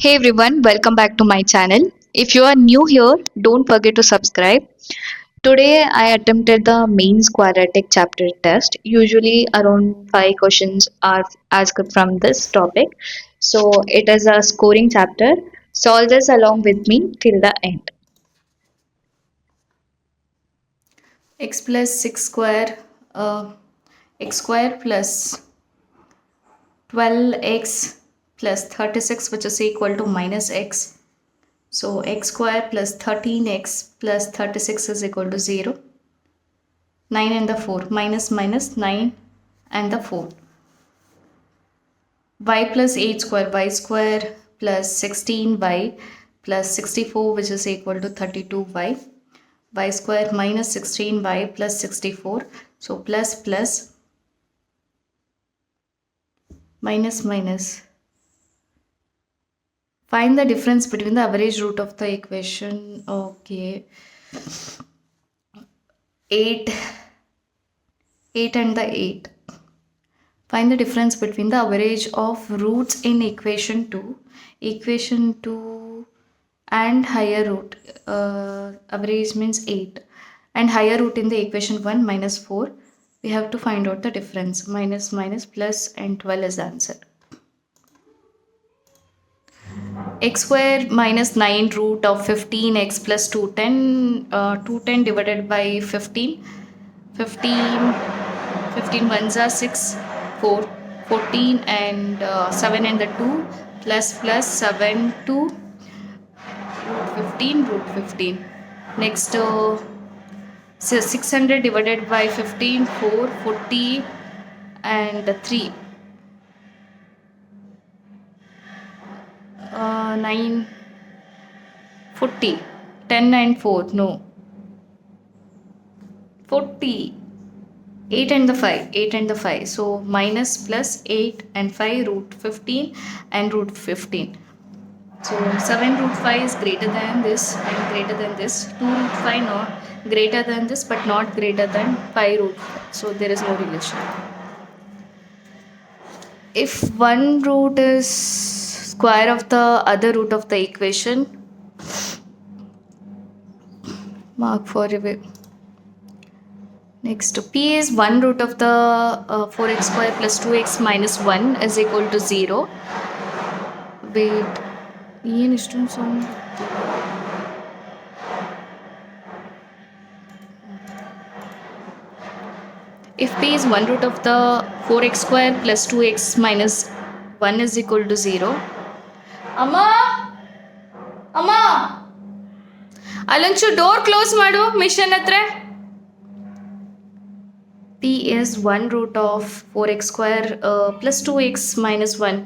Hey everyone, welcome back to my channel. If you are new here, don't forget to subscribe. Today I attempted the mains quadratic chapter test. Usually around 5 questions are asked from this topic. So it is a scoring chapter. Solve this along with me till the end. X plus 6 square, x square plus 12x plus 36, which is equal to minus x. So x square plus 13x plus 36 is equal to 0. 9 and the 4, minus 9 and the 4. Y plus 8 square, y square plus 16y plus 64, which is equal to 32y. Y square minus 16y plus 64. So plus minus. Find the difference between the average root of the equation. Okay. 8 and the 8. Find the difference between the average of roots in equation 2. Equation 2 and higher root. Average means 8. And higher root in the equation 1 minus 4. We have to find out the difference. Minus plus and 12 is the answer. X square minus 9 root of 15x plus 210 divided by 15 ones are 6 4 14 and 7 and the 2 plus 7 to root 15 next 600 divided by 15 4 40 and 3 9 40 10 and 4 no 40 8 and the 5 so minus plus 8 and 5 root 15 and root 15 so 7 root 5 is greater than this and greater than this 2 root 5 not greater than this but not greater than 5 root 5 so there is no relation. If one root is square of the other root of the equation, mark for review. Next, p is 1 root of the 4x square plus 2x minus 1 is equal to 0. Wait, if p is 1 root of the 4x square plus 2x minus 1 is equal to 0. Amma! Alonchu door close madu mission hatra. P is 1 root of 4x square plus 2x minus 1.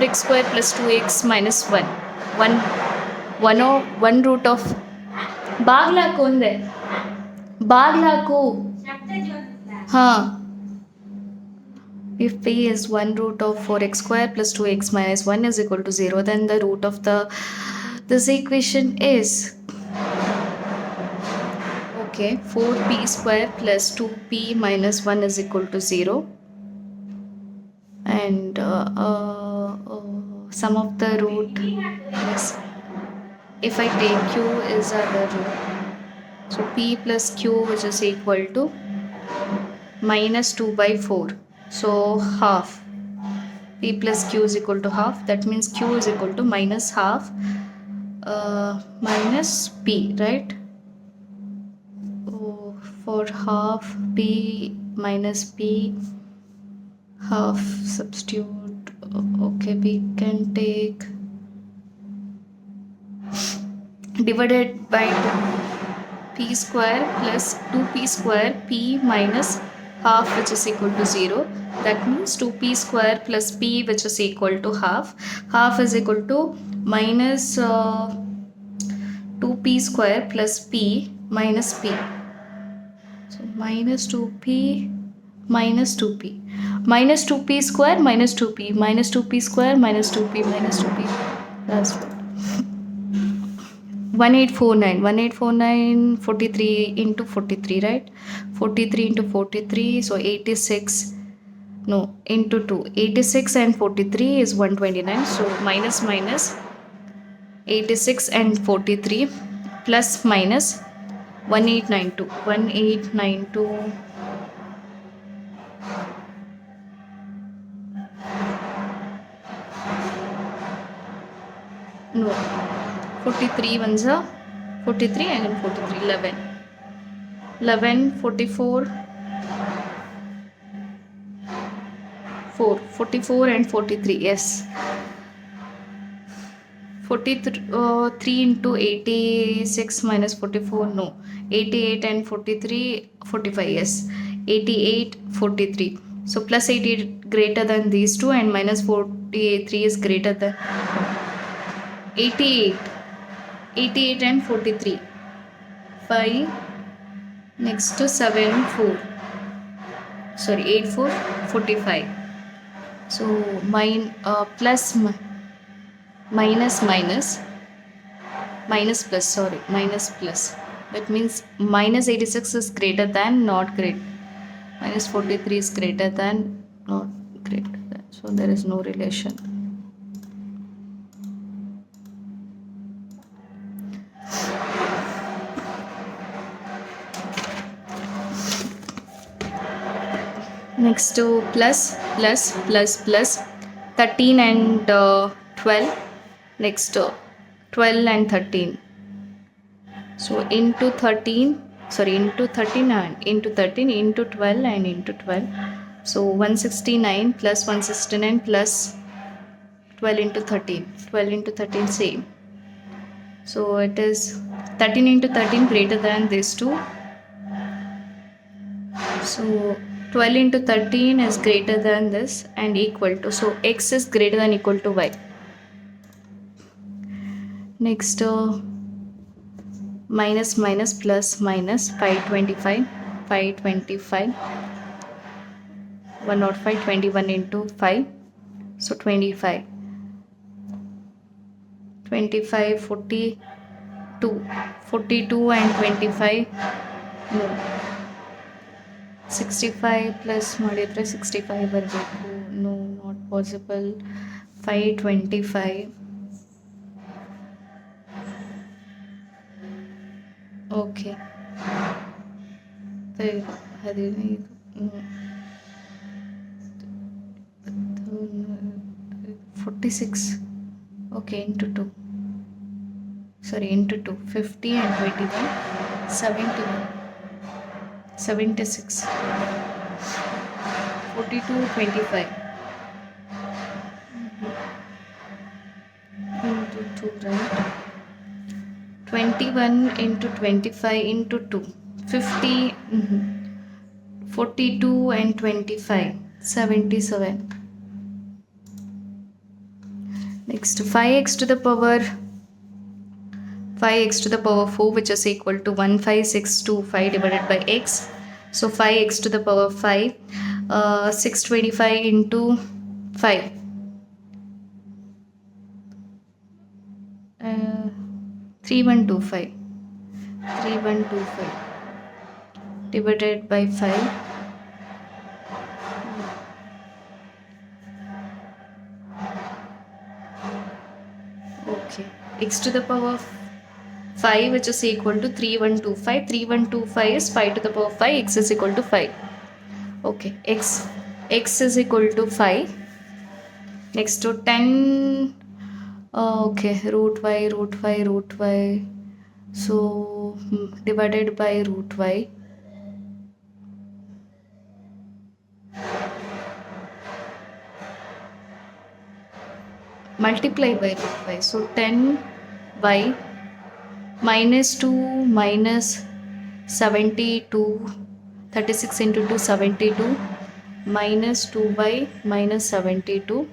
x square plus 2x minus 1. 1 root of Baglaku unde. Baglaku. If p is 1 root of 4x square plus 2x minus 1 is equal to 0, then the root of this equation is 4p square plus 2p minus 1 is equal to 0. And sum of the root is, if I take q is other root. So p plus q, which is equal to minus 2 by 4. So half. P plus q is equal to half. That means q is equal to minus half minus p, right? For half p minus p, half substitute. Okay, we can take divided by 2 p square plus 2p square p minus half, which is equal to 0. That means 2p square plus p, which is equal to half. Half is equal to minus 2p square plus p minus p. So minus 2p minus 2p. Minus 2p square minus 2p. Minus 2p square minus 2p minus 2p. That's what. 1849 43 into 43, right? 43 into 43, so 86 no, into 2. 86 and 43 is 129. So minus minus 86 and 43 plus minus 1892. 1892. No, 43 ones are 43 and then 43. 11. 11, 44, 4. 44 and 43. Yes. 43 into 86 minus 44. No. 88 and 43. 45. Yes. 88, 43. So plus 88 greater than these two, and minus 43 is greater than 88. 88 and 43. 5. Next to 7, 4. Sorry, 8, 4, 45. So plus minus minus minus plus, sorry, minus plus. That means minus 86 is greater than, not great. Minus 43 is greater than, not greater than. So there is no relation. Next to plus 13 and 12. Next to 12 and 13. So into 13, sorry, into 13 and into 13 into 12 and into 12. So 169 plus 169 plus 12 into 13. 12 into 13 same. So it is 13 into 13 greater than these two. So 12 into 13 is greater than this and equal to. So x is greater than equal to y. Next minus minus plus minus 525. 525. 105. 21 into 5. So 25. 25, 42. 42 and 25. No. 65 plus ಮಾಡಿದ್ರೆ 65 ಬರಬೇಕು. No, not possible. 525. Okay. 15. 46. Okay, into 2. Sorry, into 2. 50 and 21. 71. 76. 42, 25. Into 2, right? 21 into 25 into 2. 50. 42 and 25. 77. Next, 5x to the power 5x to the power 4, which is equal to 15625 divided by x. So 5x to the power 5, 625 into 5. 3125. 3125 divided by 5. Okay, x to the power 5, which is equal to 3125. 3125 is 5 to the power 5. X is equal to 5. Okay, x is equal to 5. Next to 10. Okay, root y. So divided by root y. Multiply by root y. So 10y minus 2 minus 72. 36 into 2, 72. Minus 2y minus 72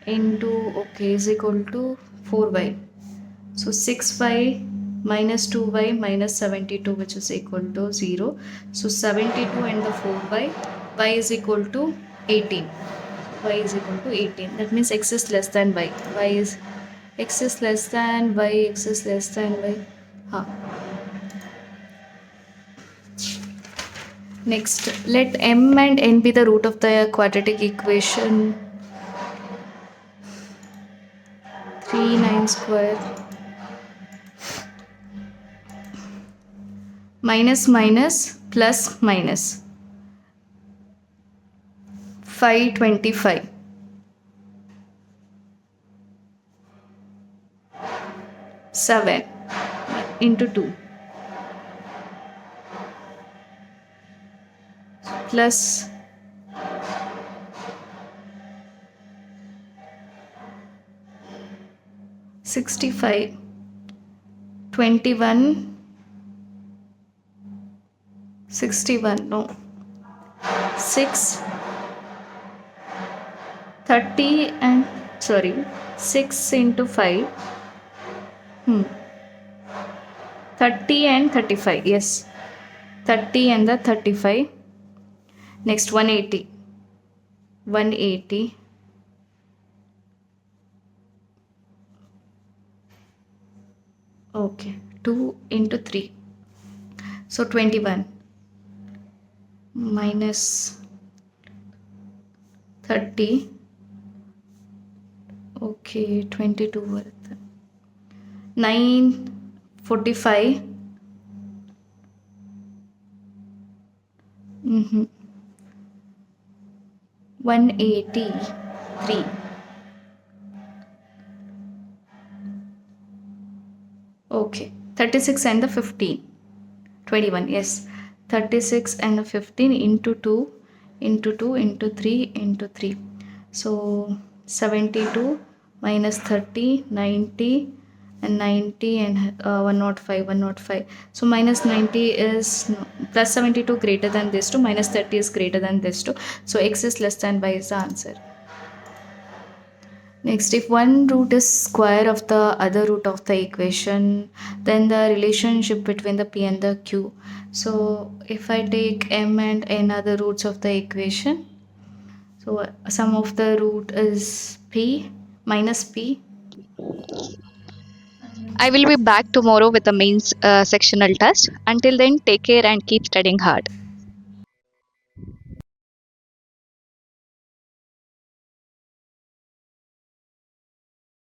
into, okay, is equal to 4y. So 6y minus 2y minus 72, which is equal to 0. So 72 and the 4y. Y is equal to 18. Y is equal to 18. That means x is less than y. X is less than y. X is less than y. Next, let m and n be the root of the quadratic equation 3 9 square minus minus plus minus 525 7 into 2 plus 65 21 61 no 6 30 and sorry 6 into 5 hmm 30 and 35 yes 30 and the 35 next 180 180 okay 2 into 3 so 21 minus 30 okay 22 worth 945 mm-hmm. 183 okay 36 and the 15 21 yes 36 and the 15 into 2 into 2 into 3 into 3 so 72 minus 30 90 and 90 and 105 105 so minus 90 is no, plus 72 greater than this 2 minus 30 is greater than this 2 so x is less than y is the answer. Next, if one root is square of the other root of the equation, then the relationship between the p and the q. So, if I take m and n other roots of the equation, so sum of the root is p minus p. I will be back tomorrow with the mains sectional test. Until then, take care and keep studying hard.